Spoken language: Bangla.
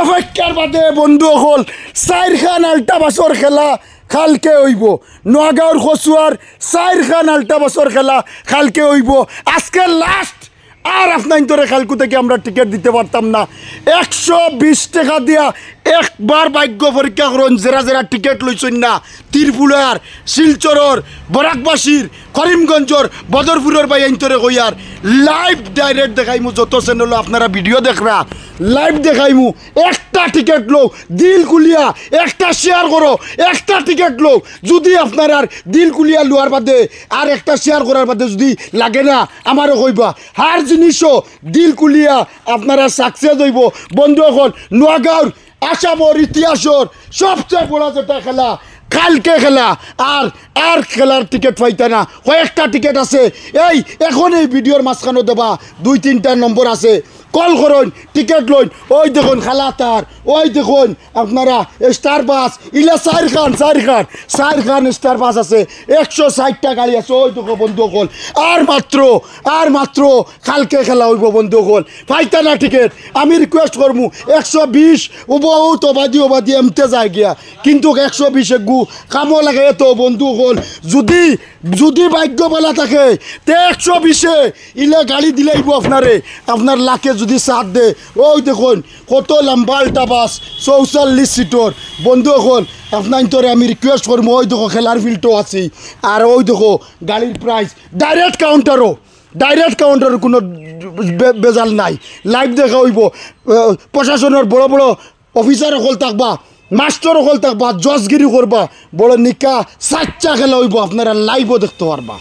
অপেক্ষার বাদে বন্ধু হল 4 খান আল্টা বাসর খেলা কালকে হইব নোয়াগাঁওর কচুয়ার 4 খান আল্টা বাসর খেলা কালকে হইব আজকে লাস্ট আর আপনার তোরে কালকু থেকে আমরা টিকিট দিতে পারতাম না 120 টাকা দিয়া একবার ভাগ্য পরীক্ষা করুন যারা যারা টিকিট লইছেন না ত্রিপুরার শিলচরের বরাকবাসীর করিমগঞ্জর বদরপুরের বাই আইনতরে কইয়ার লাইভ ডাইরেক্ট দেখাইমু যত চ্যানেল আপনারা ভিডিও দেখরা লাইভ দেখাইমু একটা টিকিট লো দিল কুলিয়া একটা শেয়ার করো একটা টিকিট লো যদি আপনার আর দিল কুলিয়া লোয়ার বাদে আর একটা শেয়ার করার বাদে যদি লাগে না আমারও কইবা হার জিনিসও দিল কুলিয়া আপনারা সাকসেস হইব বন্ধু হল নোয়াগাঁওর আসামর ইতিহাসর সবচেয়ে বড় যেটা খেলা কালকে খেলা আর আর খেলার টিকিট পাইতে না কয়েকটা টিকিট আছে এই এখন এই ভিডিওর মাঝখানে দেবা 2-3টা নম্বর আছে কল করুন টিকিট লইন ওই দেখুন খেলা তার ওই দেখুন আপনারা স্টার বাস ইলা 4 খান স্টার বাস আছে 160টা গাড়ি আছে ওই দেখো বন্ধু কল আর মাত্র কালকে খেলা হইব বন্ধু কল পাইতা না টিকিট আমি রিকোয়েস্ট করমু 120 বহুত অবাদি এমতে যায় গিয়া কিন্তু 120 গু কামো লাগে তো বন্ধু কল যদি ভাগ্য বলা থাকে তে 120 ইলে গাড়ি দিলেইব আপনার লাখে যদি সাথ দে ওই দেখুন কত লম্বা আল্টা বাস 44 সিটর বন্ধু হল আপনার তোরে আমি রিকোয়েস্ট করবো ওই দেখো খেলার ফিল্ডও আছি আর ওই দেখো গাড়ির প্রাইস ডাইরেক্ট কাউন্টার কোনো বেজাল নাই লাইভ দেখা হইব প্রশাসনের বড় বড় অফিসার হল থাকবা মাস্টার হল থাকবা জজগিরি করবা বড় নিকা 4টা খেলা হইব আপনারা লাইভও দেখতে পারবা।